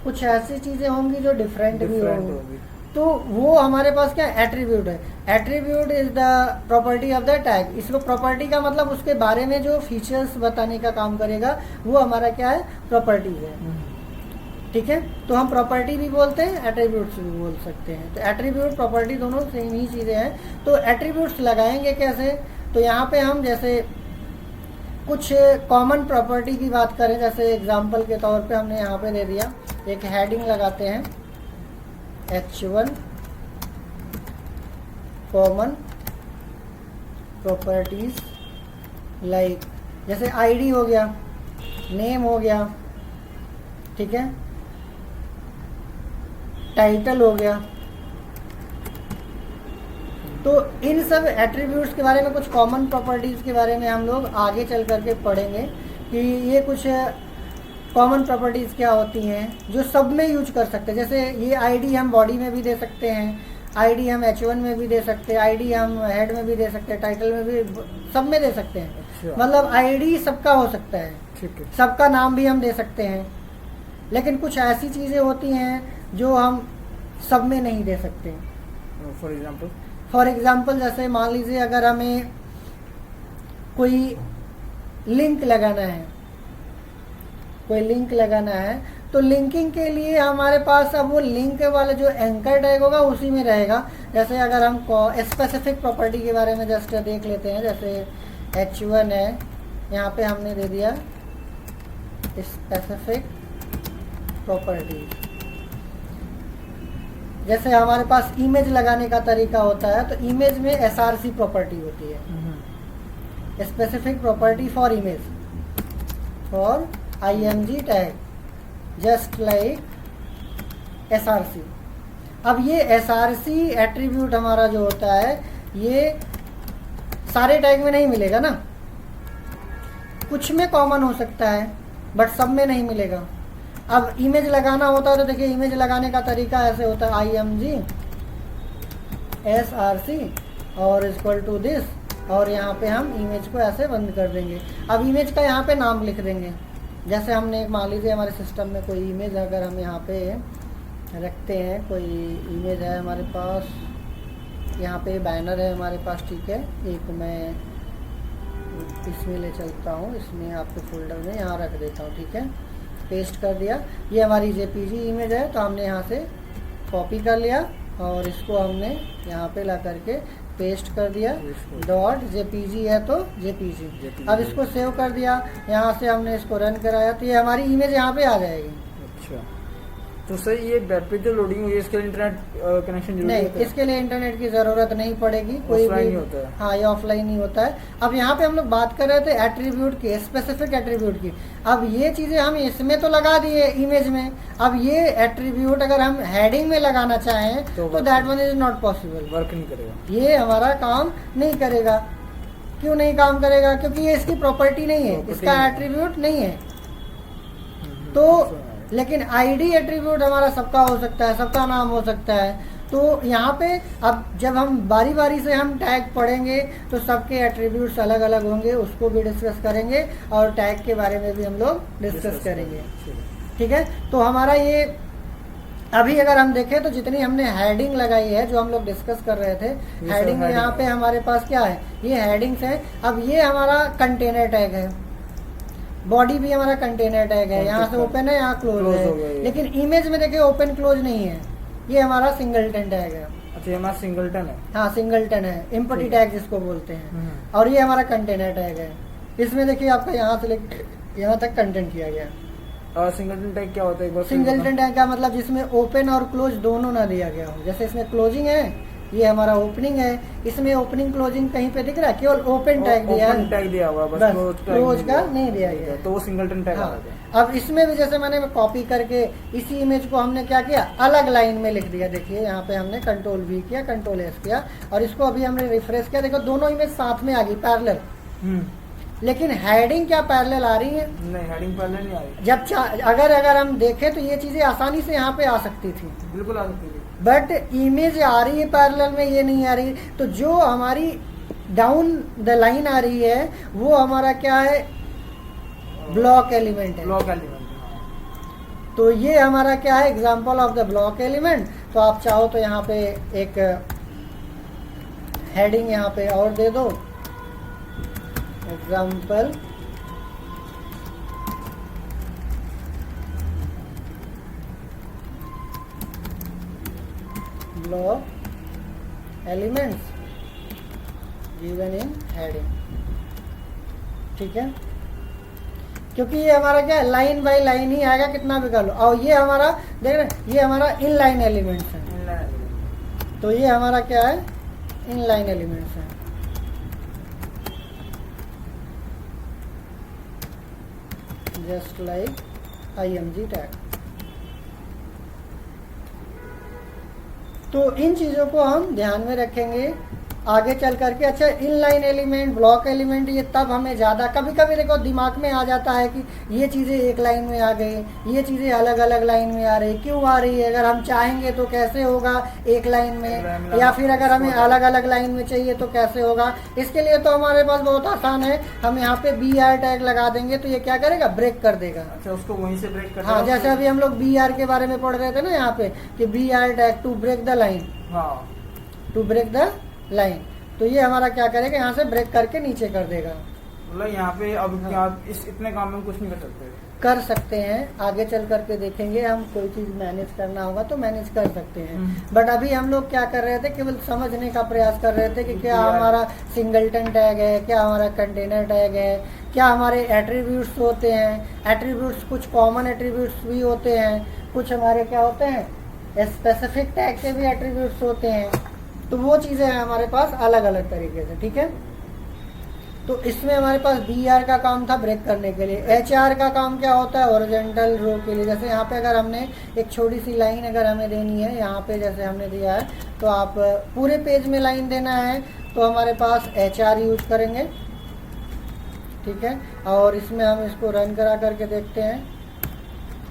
कुछ ऐसी चीज़ें होंगी जो डिफरेंट भी होंगी। तो वो हमारे पास क्या एट्रीब्यूट है। Attribute is the property of the tag. इसको प्रॉपर्टी का मतलब उसके बारे में जो फीचर्स बताने का काम करेगा वो हमारा क्या है, प्रॉपर्टीज है, ठीक है। तो हम प्रॉपर्टी भी बोलते हैं, एट्रीब्यूट्स भी बोल सकते हैं। तो एट्रीब्यूट प्रॉपर्टी दोनों सेम ही चीज़ें हैं। तो एट्रीब्यूट्स लगाएंगे कैसे, तो यहाँ पे हम जैसे कुछ कॉमन प्रॉपर्टी की बात करें, जैसे एग्जांपल के तौर पे हमने यहाँ पे दे दिया, एक हेडिंग लगाते हैं H1 कॉमन प्रॉपर्टीज लाइक, जैसे आईडी हो गया, नेम हो गया, ठीक है, टाइटल हो गया। तो इन सब एट्रीब्यूट्स के बारे में, कुछ कॉमन प्रॉपर्टीज के बारे में हम लोग आगे चल करके पढ़ेंगे कि ये कुछ कॉमन प्रॉपर्टीज़ क्या होती हैं जो सब में यूज कर सकते हैं। जैसे ये आईडी हम बॉडी में भी दे सकते हैं, आईडी हम H1 में भी दे सकते हैं, आईडी हम हेड में भी दे सकते हैं, टाइटल में भी, सब में दे सकते हैं। अच्छा। मतलब आईडी सबका हो सकता है, ठीक है, सबका नाम भी हम दे सकते हैं। लेकिन कुछ ऐसी चीज़ें होती हैं जो हम सब में नहीं दे सकते। फॉर एग्जाम्पल जैसे मान लीजिए अगर हमें कोई लिंक लगाना है, तो लिंकिंग के लिए हमारे पास अब वो लिंक वाला जो एंकर टैग होगा उसी में रहेगा। जैसे अगर हम स्पेसिफिक प्रॉपर्टी के बारे में जस्ट देख लेते हैं, जैसे H1 है, यहाँ पे हमने दे दिया स्पेसिफिक प्रॉपर्टी। जैसे हमारे पास इमेज लगाने का तरीका होता है, तो इमेज में SRC प्रॉपर्टी होती है, specific property for image for IMG tag, just like SRC। अब ये SRC एट्रीब्यूट हमारा जो होता है ये सारे टैग में नहीं मिलेगा ना, कुछ में कॉमन हो सकता है बट सब में नहीं मिलेगा। अब इमेज लगाना होता है तो देखिए इमेज लगाने का तरीका ऐसे होता है, IMG SRC और इक्वल टू दिस, और यहाँ पे हम इमेज को ऐसे बंद कर देंगे। अब इमेज का यहाँ पे नाम लिख देंगे। जैसे हमने मान लीजिए हमारे सिस्टम में कोई इमेज अगर हम यहाँ पे रखते हैं, कोई इमेज है हमारे पास, यहाँ पे बैनर है हमारे पास, ठीक है, एक मैं इसमें ले चलता हूँ, इसमें आपके फोल्डर में यहाँ रख देता हूँ, ठीक है, पेस्ट कर दिया। ये हमारी JPG इमेज है, तो हमने यहाँ से कॉपी कर लिया और इसको हमने यहाँ पे ला करके पेस्ट कर दिया। .jpg है तो JPG। अब इसको सेव कर दिया, यहाँ से हमने इसको रन कराया तो ये हमारी इमेज यहाँ पे आ जाएगी। अच्छा, तो सर ये वेब पे जो लोडिंग हुई है इसके लिए इंटरनेट कनेक्शन जरूरी नहीं, होता है? इसके लिए इंटरनेट की जरूरत नहीं पड़ेगी, कोई भी होता है। हाँ, ये ऑफलाइन ही होता है। अब यहाँ पे हम लोग बात कर रहे थे एट्रीब्यूट की, स्पेसिफिक एट्रीब्यूट की। अब ये चीजें हम इसमें तो लगा दिए इमेज में, अब ये एट्रीब्यूट अगर हम हेडिंग में लगाना चाहें तो that one is not possible, work नहीं करेगा, ये हमारा काम नहीं करेगा। क्यों नहीं काम करेगा? क्योंकि ये इसकी प्रॉपर्टी नहीं है, इसका एट्रीब्यूट नहीं है। तो लेकिन आईडी एट्रीब्यूट हमारा सबका हो सकता है, सबका नाम हो सकता है। तो यहाँ पे अब जब हम बारी बारी से हम टैग पढ़ेंगे तो सबके एट्रीब्यूट्स अलग अलग होंगे, उसको भी डिस्कस करेंगे और टैग के बारे में भी हम लोग डिस्कस करेंगे, ठीक है। तो हमारा ये अभी अगर हम देखें तो जितनी हमने हेडिंग लगाई है, जो हम लोग डिस्कस कर रहे थे, हेडिंग में यहाँ पे हमारे पास क्या है, ये हेडिंग्स है। अब ये हमारा कंटेनर टैग है, बॉडी भी हमारा कंटेनर टैग है, यहाँ से ओपन है, यहाँ क्लोज है। लेकिन इमेज में देखिए ओपन क्लोज नहीं है, ये हमारा सिंगलटन टैग है। अच्छा, ये हमारा सिंगलटन है, हाँ सिंगलटन है, एम्प्टी टैग जिसको बोलते हैं। और ये हमारा कंटेनर टैग है, इसमें देखिए आपका यहाँ से यहाँ तक कंटेंट किया गया। सिंगलटन टैग क्या होता है? सिंगलटन टैग का मतलब जिसमें ओपन और क्लोज दोनों ना दिया गया हो। जैसे इसमें क्लोजिंग है, ये हमारा ओपनिंग है, इसमें ओपनिंग क्लोजिंग कहीं पे दिख रहा है, केवल ओपन टैग दिया है, टैग दिया हुआ बस, क्लोज का नहीं दिया गया, तो वो सिंगलटन टैग हाँ। अब इसमें भी जैसे मैंने कॉपी करके इसी इमेज को हमने क्या किया, अलग लाइन में लिख दिया। देखिए यहाँ पे हमने Ctrl+V किया, Ctrl+S किया और इसको अभी हमने रिफ्रेश किया। देखो दोनों इमेज साथ में आ गई, पैरेलल। लेकिन हेडिंग क्या पैरेलल आ रही है? नहीं, हेडिंग पैरेलल नहीं आ रही। जब अगर हम देखें तो ये चीजें आसानी से यहाँ पे आ सकती थी, बिल्कुल आ सकती थी, बट इमेज आ रही है पैरेलल में, ये नहीं आ रही। तो जो हमारी डाउन द लाइन आ रही है वो हमारा क्या है, ब्लॉक एलिमेंट है। ब्लॉक एलिमेंट, तो ये हमारा क्या है, example of the block element. तो आप चाहो तो यहाँ पे एक हेडिंग यहाँ पे और दे दो, example block elements given in heading, ठीक है। क्योंकि ये हमारा क्या है, लाइन बाय लाइन ही आएगा, कितना भी कर लो। और ये हमारा देख रहे, ये हमारा इन लाइन एलिमेंट्स है। तो ये हमारा क्या है, इन लाइन एलिमेंट्स है। Just like IMG tag. तो इन चीजों को हम ध्यान में रखेंगे आगे चल करके। अच्छा, इनलाइन एलिमेंट, ब्लॉक एलिमेंट, ये तब हमें ज़्यादा कभी कभी देखो दिमाग में आ जाता है कि ये चीज़ें एक लाइन में आ गई, ये चीज़ें अलग अलग लाइन में आ रही, क्यों आ रही है? अगर हम चाहेंगे तो कैसे होगा एक लाइन में, या फिर अगर हमें अलग अलग लाइन में चाहिए तो कैसे होगा? इसके लिए तो हमारे पास बहुत आसान है, हम यहाँ पे BR टैग लगा देंगे तो ये क्या करेगा, ब्रेक कर देगा। अच्छा, उसको वहीं से ब्रेक कर, हाँ, जैसे अभी हम लोग BR के बारे में पढ़ रहे थे ना यहाँ पे कि BR tag to break the line, हाँ, टू ब्रेक द लाइन। तो ये हमारा क्या करेगा, यहाँ से ब्रेक करके नीचे कर देगा। मतलब यहाँ पे अब क्या इस इतने काम में कुछ नहीं कर सकते? कर सकते हैं, आगे चल करके देखेंगे हम, कोई चीज़ मैनेज करना होगा तो मैनेज कर सकते हैं। बट अभी हम लोग क्या कर रहे थे, केवल समझने का प्रयास कर रहे थे कि क्या हमारा सिंगलटन टैग है, क्या हमारा कंटेनर टैग है, क्या हमारे एट्रीब्यूट्स होते हैं। एट्रीब्यूट्स कुछ कॉमन एट्रीब्यूट्स भी होते हैं, कुछ हमारे क्या होते हैं स्पेसिफिक टैग के भी एट्रीब्यूट्स होते हैं। तो वो चीज़ें हैं हमारे पास अलग अलग तरीके से, ठीक है। तो इसमें हमारे पास BR का काम था ब्रेक करने के लिए। HR का काम क्या होता है, हॉरिजॉन्टल रो के लिए। जैसे यहाँ पे अगर हमने एक छोटी सी लाइन अगर हमें देनी है, यहाँ पे जैसे हमने दिया है, तो आप पूरे पेज में लाइन देना है तो हमारे पास HR यूज करेंगे, ठीक है। और इसमें हम इसको रन करा करके देखते हैं,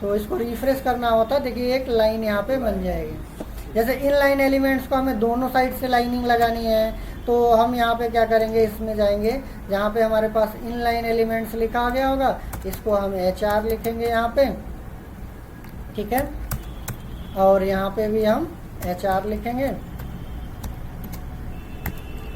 तो इसको रिफ्रेश करना होता है। देखिए एक लाइन यहाँ पे बन जाएगी। जैसे इन लाइन एलिमेंट्स को हमें दोनों साइड से लाइनिंग लगानी है, तो हम यहाँ पे क्या करेंगे, इसमें जाएंगे जहाँ पे हमारे पास इन लाइन एलिमेंट्स लिखा गया होगा, इसको हम HR लिखेंगे यहाँ पे, ठीक है। और यहाँ पे भी हम HR लिखेंगे।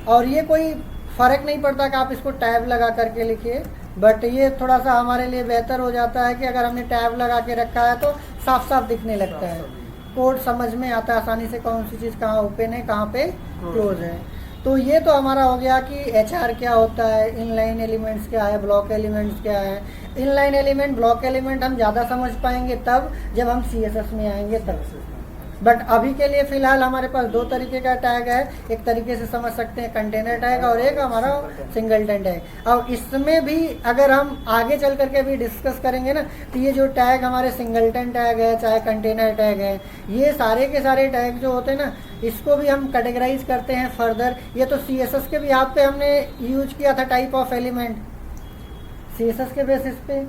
और ये कोई फ़र्क नहीं पड़ता कि आप इसको टैब लगा करके लिखिए, बट ये थोड़ा सा हमारे लिए बेहतर हो जाता है कि अगर हमने टैब लगा के रखा है तो साफ साफ दिखने लगता है, कोड समझ में आता है आसानी से, कौन सी चीज़ कहाँ ओपन है कहाँ पे क्लोज है। तो ये तो हमारा हो गया कि HR क्या होता है, इनलाइन एलिमेंट्स क्या है, ब्लॉक एलिमेंट्स क्या है। इनलाइन एलिमेंट, ब्लॉक एलिमेंट हम ज़्यादा समझ पाएंगे तब जब हम CSS में आएंगे तब। बट अभी के लिए फ़िलहाल हमारे पास दो तरीके का टैग है, एक तरीके से समझ सकते हैं कंटेनर टैग और एक हमारा सिंगलटन टैग। अब इसमें भी अगर हम आगे चल करके भी डिस्कस करेंगे ना, तो ये जो टैग हमारे सिंगलटन टैग है चाहे कंटेनर टैग है, ये सारे के सारे टैग जो होते हैं ना, इसको भी हम कैटेगराइज करते हैं फर्दर। ये तो CSS के भी यहाँ पे हमने यूज किया था टाइप ऑफ एलिमेंट CSS के बेसिस पे।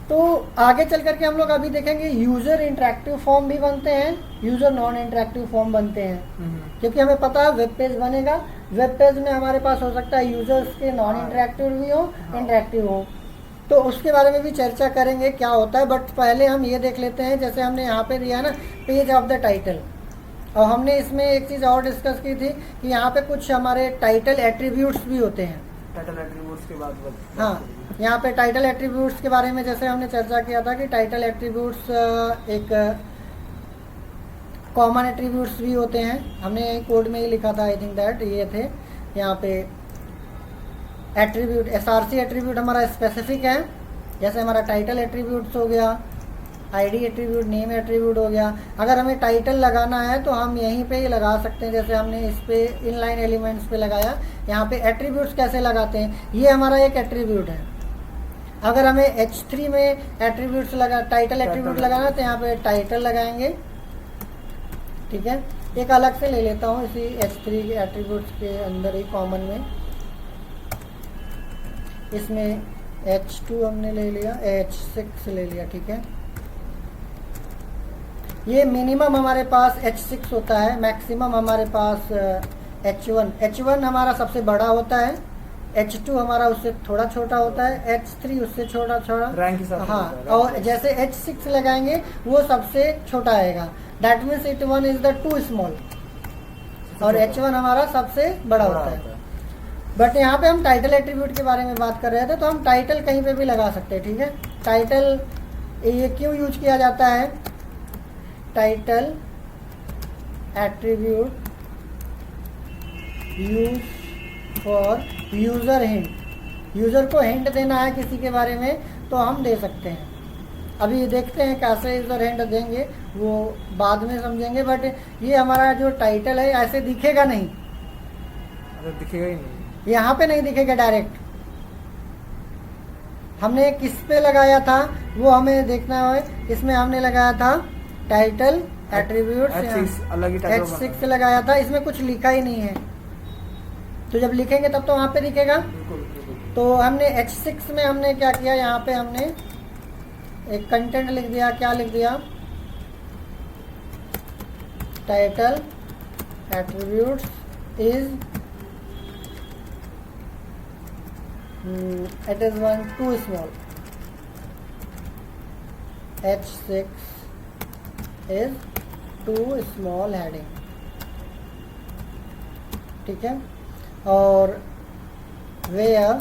तो आगे चल करके हम लोग अभी देखेंगे यूज़र इंटरेक्टिव फॉर्म भी बनते हैं, यूज़र नॉन इंटरेक्टिव फॉर्म बनते हैं। क्योंकि हमें पता है वेब पेज बनेगा, वेब पेज में हमारे पास हो सकता है यूज़र्स के नॉन इंटरेक्टिव भी हो, इंटरेक्टिव हो, तो उसके बारे में भी चर्चा करेंगे क्या होता है। बट पहले हम ये देख लेते हैं, जैसे हमने यहाँ पे दिया ना पेज ऑफ द टाइटल, और हमने इसमें एक चीज़ और डिस्कस की थी कि यहाँ पे कुछ हमारे टाइटल एट्रीब्यूट्स भी होते हैं। टाइटल एट्रीब्यूट्स के बाद हाँ, यहाँ पे टाइटल एट्रीब्यूट्स के बारे में जैसे हमने चर्चा किया था कि टाइटल एट्रीब्यूट्स एक कॉमन एट्रीब्यूट्स भी होते हैं। हमने कोड में ही लिखा था, आई थिंक दैट ये थे यहाँ पे एट्रीब्यूट। SRC एट्रीब्यूट हमारा स्पेसिफिक है, जैसे हमारा टाइटल एट्रीब्यूट्स हो गया, ID एट्रीब्यूट, नेम एट्रीब्यूट हो गया। अगर हमें टाइटल लगाना है तो हम यहीं पे ही लगा सकते हैं, जैसे हमने इस पे इनलाइन एलिमेंट्स पे लगाया। यहाँ पे एट्रीब्यूट्स कैसे लगाते हैं, ये हमारा एक एट्रीब्यूट है। अगर हमें H3 में एट्रीब्यूट्स लगा, टाइटल एट्रीब्यूट लगाना, तो यहाँ पे टाइटल लगाएंगे, ठीक है। एक अलग से ले लेता हूँ इसी H3 के एट्रीब्यूट्स के अंदर ही कॉमन में, इसमें H2 हमने ले लिया, H6 ले लिया, ठीक है। ये मिनिमम हमारे पास H6 होता है, मैक्सिमम हमारे पास H1। H1 हमारा सबसे बड़ा होता है, H2 हमारा उससे थोड़ा छोटा होता है, H3 उससे छोटा रैंक हिसाब से हाँ, और जैसे H6 लगाएंगे वो सबसे छोटा आएगा, that means H1 is the two small, और H1 हमारा सबसे बड़ा होता है। बट यहाँ पे हम टाइटल एट्रीब्यूट के बारे में बात कर रहे थे, तो हम टाइटल कहीं पे भी लगा सकते हैं, ठीक है। टाइटल ये क्यों यूज किया जाता है, title attribute use for user hint. User को हिंट देना है किसी के बारे में तो हम दे सकते हैं। अभी देखते हैं कैसे यूज़र हिंट देंगे, वो बाद में समझेंगे। बट ये हमारा जो टाइटल है ऐसे दिखेगा नहीं, दिखेगा ही नहीं, यहाँ पे नहीं दिखेगा डायरेक्ट। हमने किस पे लगाया था वो हमें देखना है। इसमें हमने लगाया था टाइटल एट्रीब्यूट, H6 लगाया था, इसमें कुछ लिखा ही नहीं है, तो जब लिखेंगे तब तो वहाँ पे दिखेगा। तो हमने H6 में हमने क्या किया, यहाँ पे हमने एक कंटेंट लिख दिया। क्या लिख दिया, title attributes is it is one too small, H6 is too small heading, ठीक है। और where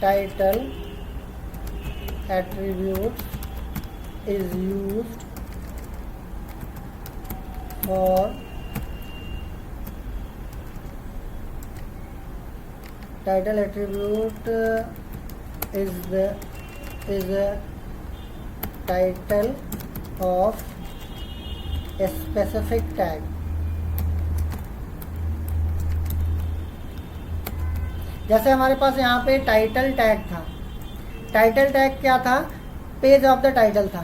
title attributes is used for title attribute is a title of a specific tag. जैसे हमारे पास यहाँ पे टाइटल टैग था, टाइटल टैग क्या था, पेज ऑफ द टाइटल था,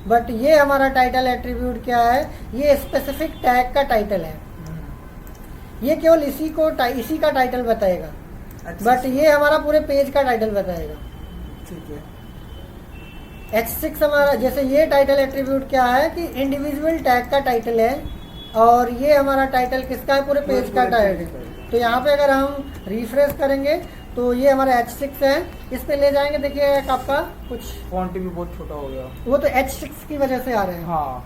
बट ये हमारा टाइटल एट्रीब्यूट क्या है, ये स्पेसिफिक टैग का टाइटल है, ये केवल इसी का टाइटल बताएगा, बट ये हमारा पूरे पेज का टाइटल बताएगा। ठीक है। H6 हमारा, जैसे ये टाइटल एट्रीब्यूट क्या है कि इंडिविजुअल टैग का टाइटल है, और ये हमारा टाइटल किसका है, पूरे पेज का टाइटल। तो यहाँ पे अगर हम रिफ्रेश करेंगे तो ये हमारा H6 है, इस पे ले जाएंगे, देखिए आपका कुछ फॉन्ट भी बहुत छोटा हो गया, वो तो H6 की वजह से आ रहे हैं। हाँ,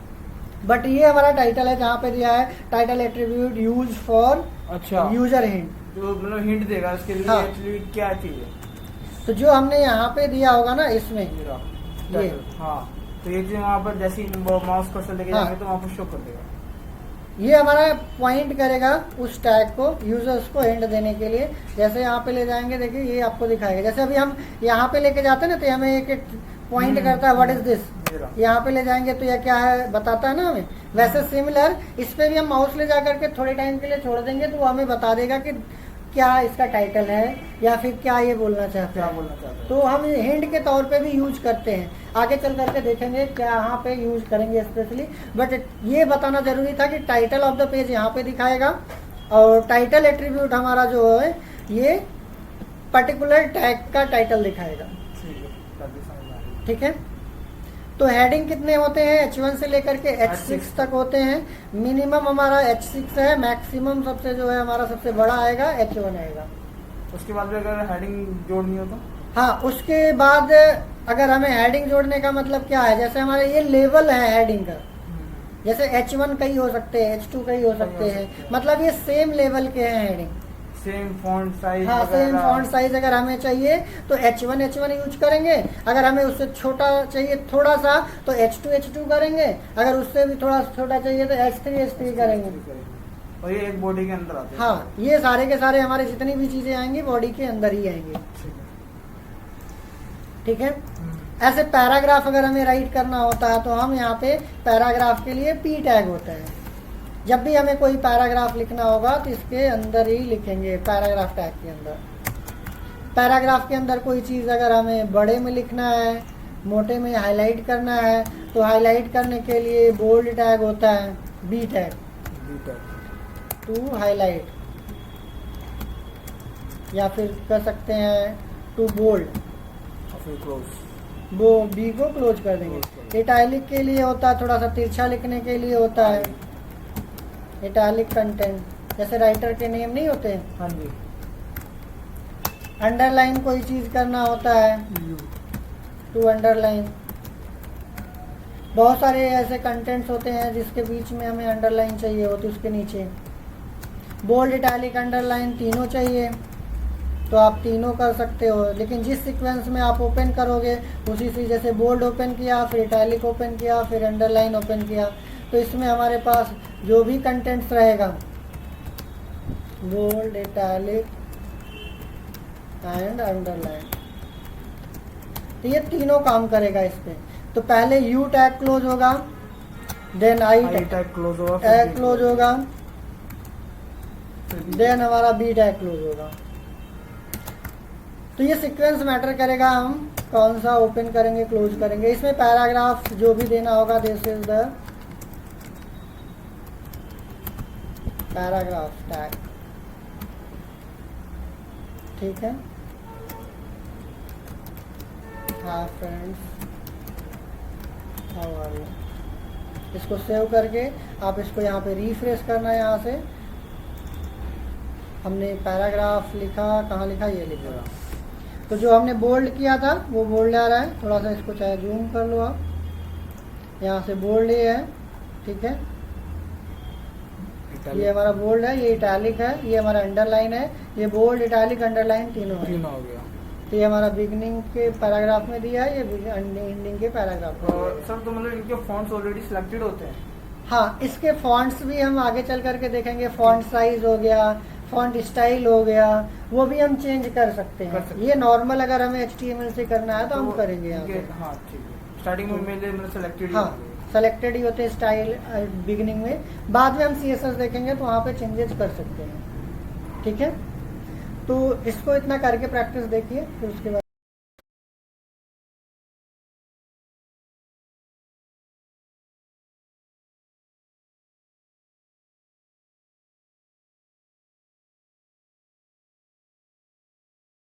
बट ये हमारा टाइटल है, जहाँ पे दिया है टाइटल एट्रीब्यूट यूज फॉर अच्छा यूजर हिंट, जो मतलब हिंट देगा इसके लिए हाँ। एक्चुअली क्या चीज है। तो जो हमने यहाँ पे दिया होगा ना इसमें ये, हाँ, तो ये चीज वहाँ पर जैसे ही माउस कर्सर लेके हाँ। जाएंगे तो वहाँ पर शो कर देगा। ये हमारा पॉइंट करेगा उस टैग को, यूजर्स को हिंट देने के लिए। जैसे यहाँ पे ले जाएंगे, देखिए ये आपको दिखाएगा, जैसे अभी हम यहाँ पे लेके जाते हैं ना, तो हमें एक पॉइंट करता है व्हाट इज दिस, यहाँ पे ले जाएंगे तो यह क्या है बताता है ना हमें। वैसे सिमिलर इस पे भी हम माउस ले जा करके थोड़े टाइम के लिए छोड़ देंगे तो वो हमें बता देगा कि क्या इसका टाइटल है या फिर क्या ये बोलना चाहते हैं। तो हम हिंट के तौर पे भी यूज करते हैं, आगे चल करके देखेंगे क्या यहाँ पे यूज करेंगे स्पेशली। बट ये बताना जरूरी था कि टाइटल ऑफ द पेज यहाँ पे दिखाएगा, और टाइटल एट्रीब्यूट हमारा जो है ये पर्टिकुलर टैग का टाइटल दिखाएगा। ठीक है, तो हेडिंग कितने होते हैं, H1 से लेकर के H6 तक होते हैं। मिनिमम हमारा H6 है, मैक्सिमम सबसे जो है हमारा सबसे बड़ा आएगा H1 आएगा। उसके बाद भी अगर हेडिंग जोड़नी हो तो, हाँ, उसके बाद अगर हमें हेडिंग जोड़ने का मतलब क्या है, जैसे हमारे ये लेवल है हेडिंग का, जैसे H1 कई हो सकते हैं, H2 कई हो सकते हैं, मतलब ये सेम लेवल के हैं हेडिंग, सेम फॉन्ट साइज, हाँ सेम फॉन्ट साइज अगर हमें चाहिए तो H1 यूज करेंगे, अगर हमें उससे छोटा चाहिए थोड़ा सा तो H2 करेंगे, अगर उससे भी थोड़ा छोटा चाहिए तो H3 करेंगे। और ये एक बॉडी के अंदर आते हैं। हाँ, ये सारे के सारे हमारे जितनी भी चीजें आएंगी बॉडी के अंदर ही आएंगे। ठीक है, ऐसे पैराग्राफ अगर हमें राइट करना होता है तो हम यहाँ पे पैराग्राफ के लिए P टैग होता है। जब भी हमें कोई पैराग्राफ लिखना होगा तो इसके अंदर ही लिखेंगे, पैराग्राफ टैग के अंदर। पैराग्राफ के अंदर कोई चीज़ अगर हमें बड़े में लिखना है, मोटे में हाईलाइट करना है, तो हाईलाइट करने के लिए बोल्ड टैग होता है, बी टैग, टू हाईलाइट, या फिर कर सकते हैं टू बोल्ड, वो बी को क्लोज कर देंगे। इटैलिक के लिए होता है, थोड़ा सा तिरछा लिखने के लिए होता है इटैलिक कंटेंट, जैसे राइटर के नेम नहीं होते। हाँ जी। अंडरलाइन कोई चीज करना होता है, टू अंडरलाइन। बहुत सारे ऐसे कंटेंट्स होते हैं जिसके बीच में हमें अंडरलाइन चाहिए होती है, उसके नीचे बोल्ड, इटैलिक, अंडरलाइन तीनों चाहिए तो आप तीनों कर सकते हो। लेकिन जिस सीक्वेंस में आप ओपन करोगे उसी से, जैसे बोल्ड ओपन किया, फिर इटैलिक ओपन किया, फिर अंडरलाइन ओपन किया, तो इसमें हमारे पास जो भी कंटेंट्स रहेगा बोल्ड, इटैलिक एंड अंडरलाइन, तो ये तीनों काम करेगा इस पे। तो पहले यू टैग क्लोज होगा, देन आई टैग क्लोज होगा, देन हमारा बी टैग क्लोज होगा। तो ये सीक्वेंस मैटर करेगा, हम कौन सा ओपन करेंगे क्लोज करेंगे। इसमें पैराग्राफ जो भी देना होगा, this is the paragraph tag. ठीक है, हाँ फ्रेंड्स, हाउ आर यू। इसको सेव करके आप इसको यहाँ पे रिफ्रेश करना है। यहाँ से हमने पैराग्राफ लिखा, कहाँ लिखा, ये लिखा। तो जो हमने बोल्ड किया था वो बोल्ड आ रहा है, थोड़ा सा इसको चाहे जूम कर लो आप, यहाँ से बोल्ड ये है। ठीक है, ये हमारा बोल्ड है, ये इटैलिक है, ये हमारा अंडरलाइन है, ये बोल्ड, इटैलिक, अंडरलाइन तीनों हो गया। तो ये हमारा बिगनिंग के पैराग्राफ में दिया है, ये एंडिंग के पैराग्राफ में दिया है। सर तो मतलब इनके फॉन्ट्स ऑलरेडी सिलेक्टेड होते हैं? हाँ, इसके फॉन्ट्स भी हम आगे चल करके देखेंगे। फॉन्ट साइज हो गया, फॉन्ट स्टाइल हो गया, वो भी हम चेंज कर सकते हैं। ये नॉर्मल अगर हमें HTML से करना है तो हम करेंगे यहाँ पे। हाँ ठीक है, स्टार्टिंग में मेरे मतलब सिलेक्टेड हाँ, सेलेक्टेड ही होते हैं स्टाइल बिगिनिंग में। बाद में हम CSS देखेंगे तो वहाँ पे चेंजेस कर सकते हैं। ठीक है, तो इसको इतना करके प्रैक्टिस देखिए, फिर उसके बाद